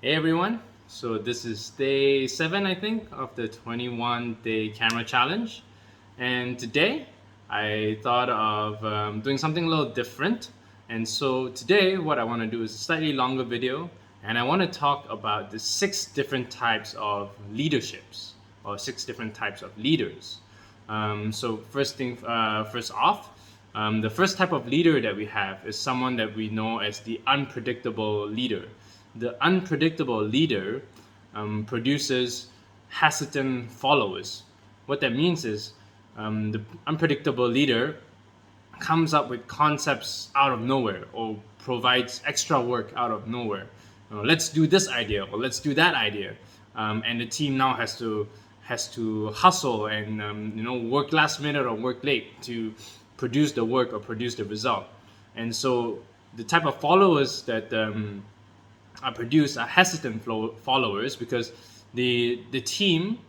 Hey everyone, so this is day 7, I think, of the 21-day camera challenge. And today I thought of doing something a little different. And so today, what I want to do is a slightly longer video, and I want to talk about the 6 different types of leaderships or 6 different types of leaders. So first off, the first type of leader that we have is someone that we know as the unpredictable leader. The unpredictable leader produces hesitant followers. What that means is the unpredictable leader comes up with concepts out of nowhere or provides extra work out of nowhere. Let's do this idea or let's do that idea, and the team now has to hustle and work last minute or work late to produce the work or produce the result. And so the type of followers that are produced are hesitant followers because the team,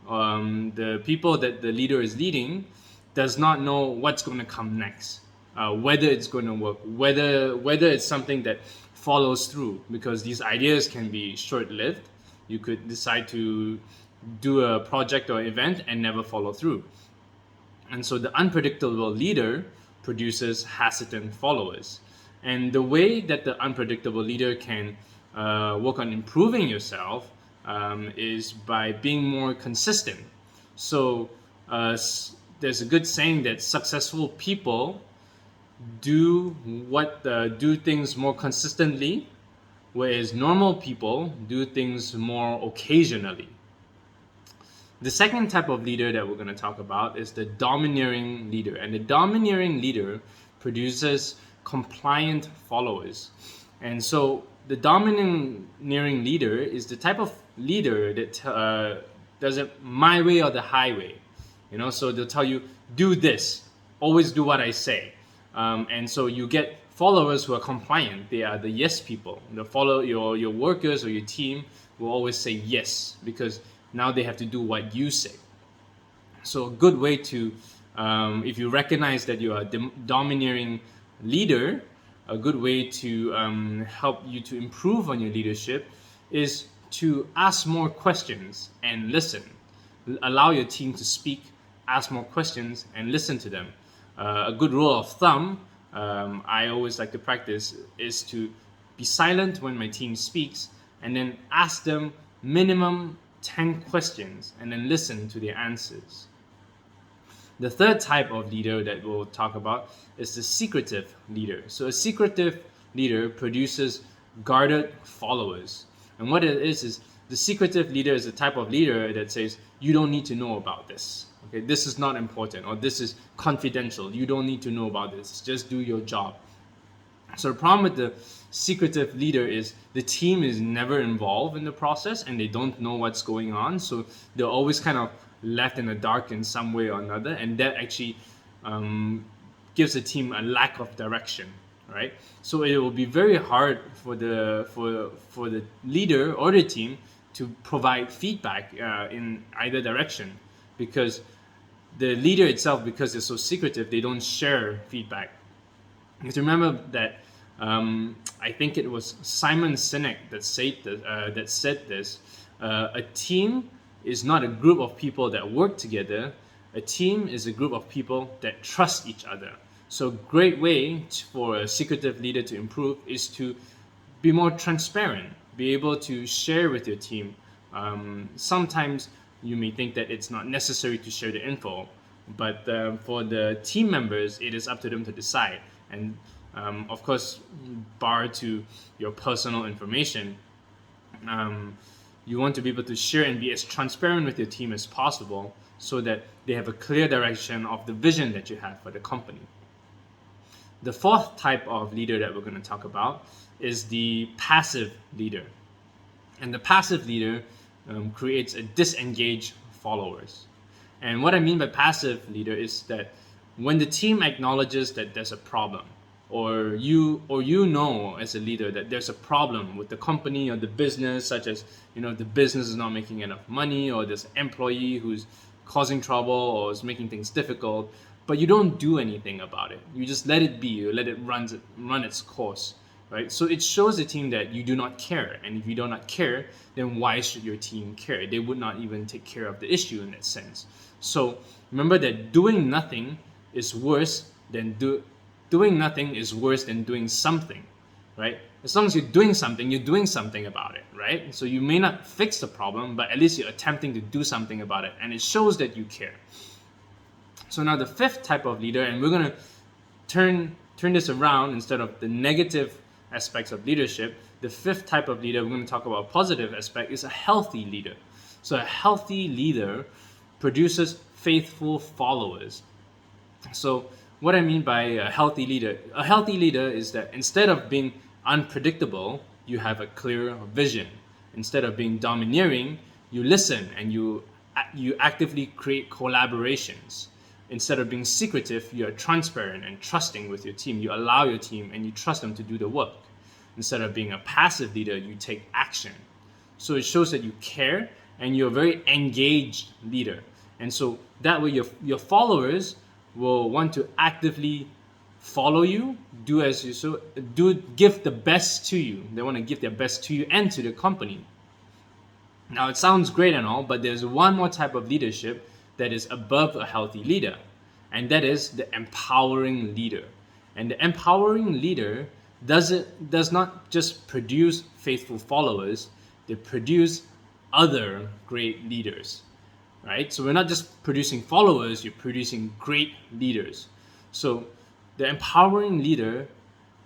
the people that the leader is leading, does not know what's going to come next, whether it's going to work, whether it's something that follows through, because these ideas can be short-lived. You could decide to do a project or event and never follow through. And so the unpredictable leader produces hesitant followers. And the way that the unpredictable leader can work on improving yourself is by being more consistent. So there's a good saying that successful people do things more consistently, whereas normal people do things more occasionally. The second type of leader that we're going to talk about is the domineering leader. And the domineering leader produces compliant followers. And so the domineering leader is the type of leader that does it my way or the highway. So they'll tell you, do this, always do what I say. And so you get followers who are compliant. They are the yes people. They follow your workers or your team will always say yes, because now they have to do what you say. So a good way to, if you recognize that you are a domineering leader, a good way to help you to improve on your leadership is to ask more questions and listen. Allow your team to speak, ask more questions, and listen to them. A good rule of thumb I always like to practice is to be silent when my team speaks, and then ask them minimum 10 questions and then listen to their answers. The third type of leader that we'll talk about is the secretive leader. So a secretive leader produces guarded followers. And what it is the secretive leader is the type of leader that says, you don't need to know about this. Okay, this is not important, or this is confidential. You don't need to know about this. Just do your job. So the problem with the secretive leader is the team is never involved in the process and they don't know what's going on. So they're always kind of left in the dark in some way or another, and that actually gives the team a lack of direction, right? So it will be very hard for the leader or the team to provide feedback in either direction, because the leader itself, because they're so secretive, they don't share feedback. You have to remember that I think it was Simon Sinek that said this. A team is not a group of people that work together. A team is a group of people that trust each other. So a great way for a secretive leader to improve is to be more transparent, be able to share with your team. Sometimes you may think that it's not necessary to share the info, but for the team members, it is up to them to decide. And of course, bar to your personal information, you want to be able to share and be as transparent with your team as possible so that they have a clear direction of the vision that you have for the company. The fourth type of leader that we're going to talk about is the passive leader. And the passive leader creates a disengaged followers. And what I mean by passive leader is that when the team acknowledges that there's a problem, or you know as a leader that there's a problem with the company or the business, such as the business is not making enough money, or there's an employee who's causing trouble or is making things difficult, but you don't do anything about it. You just let it be. You let it run its course, right? So it shows the team that you do not care. And if you do not care, then why should your team care? They would not even take care of the issue in that sense. So remember that doing nothing is worse than doing something, right? As long as you're doing something about it, right? So you may not fix the problem, but at least you're attempting to do something about it, and it shows that you care. So now the fifth type of leader, and we're gonna turn this around. Instead of the negative aspects of leadership, the fifth type of leader, we're going to talk about a positive aspect, is a healthy leader. So a healthy leader produces faithful followers. So what I mean by a healthy leader is that instead of being unpredictable, you have a clear vision. Instead of being domineering, you listen and you actively create collaborations. Instead of being secretive, you are transparent and trusting with your team. You allow your team and you trust them to do the work. Instead of being a passive leader, you take action. So it shows that you care and you're a very engaged leader. And so that way your followers will want to actively follow you, give the best to you. They want to give their best to you and to the company. Now it sounds great and all, but there's one more type of leadership that is above a healthy leader, and that is the empowering leader. And the empowering leader does not just produce faithful followers, they produce other great leaders, right? So we're not just producing followers, you're producing great leaders. So the empowering leader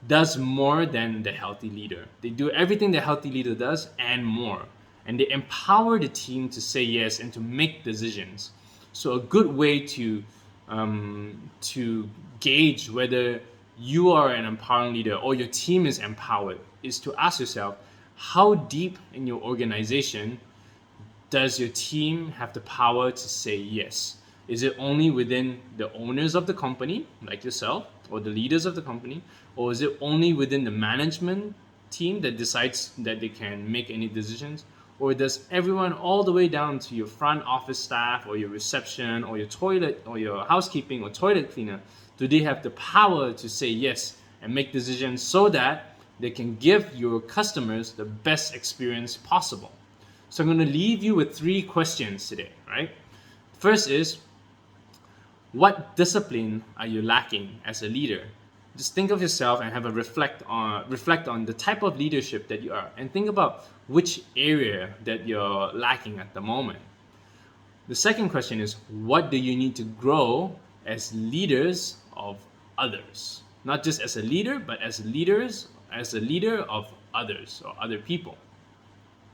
does more than the healthy leader. They do everything the healthy leader does and more. And they empower the team to say yes and to make decisions. So a good way to gauge whether you are an empowering leader or your team is empowered is to ask yourself, how deep in your organization does your team have the power to say yes? Is it only within the owners of the company, like yourself, or the leaders of the company? Or is it only within the management team that decides that they can make any decisions? Or does everyone all the way down to your front office staff or your reception or your toilet or your housekeeping or toilet cleaner, do they have the power to say yes and make decisions so that they can give your customers the best experience possible? So I'm going to leave you with 3 questions today, right? First is, what discipline are you lacking as a leader? Just think of yourself and have a reflect on the type of leadership that you are, and think about which area that you're lacking at the moment. The second question is, what do you need to grow as leaders of others? Not just as a leader, but as a leader of others or other people.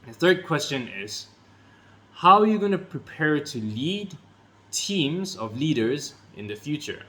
The third question is, how are you going to prepare to lead teams of leaders in the future?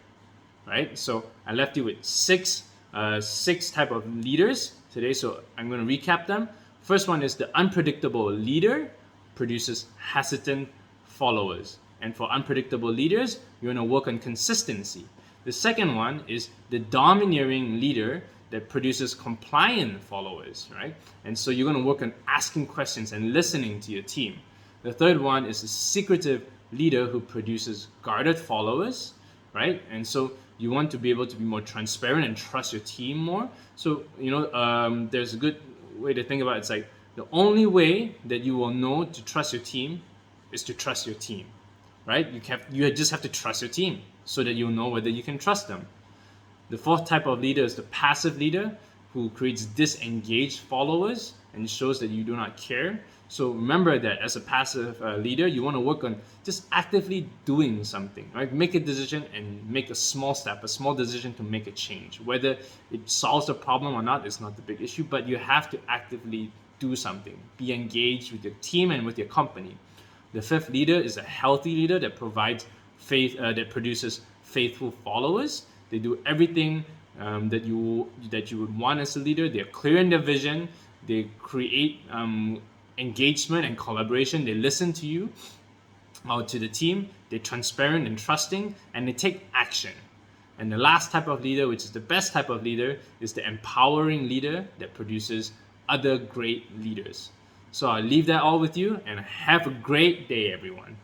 Right? So I left you with six type of leaders today. So I'm going to recap them. First one is the unpredictable leader produces hesitant followers. And for unpredictable leaders, you're going to work on consistency. The second one is the domineering leader that produces compliant followers, right? And so you're going to work on asking questions and listening to your team. The third one is the secretive leader who produces guarded followers, right? And so you want to be able to be more transparent and trust your team more. So, there's a good way to think about it. It's like the only way that you will know to trust your team is to trust your team, right? You just have to trust your team so that you'll know whether you can trust them. The fourth type of leader is the passive leader who creates disengaged followers and shows that you do not care. So remember that as a passive leader, you want to work on just actively doing something, right? Make a decision and make a small decision to make a change. Whether it solves the problem or not is not the big issue, but you have to actively do something. Be engaged with your team and with your company. The fifth leader is a healthy leader that produces faithful followers. They do everything that you would want as a leader. They're clear in their vision. They create engagement and collaboration. They listen to you or to the team. They're transparent and trusting, and they take action. And the last type of leader, which is the best type of leader, is the empowering leader that produces other great leaders. So I'll leave that all with you, and have a great day, everyone.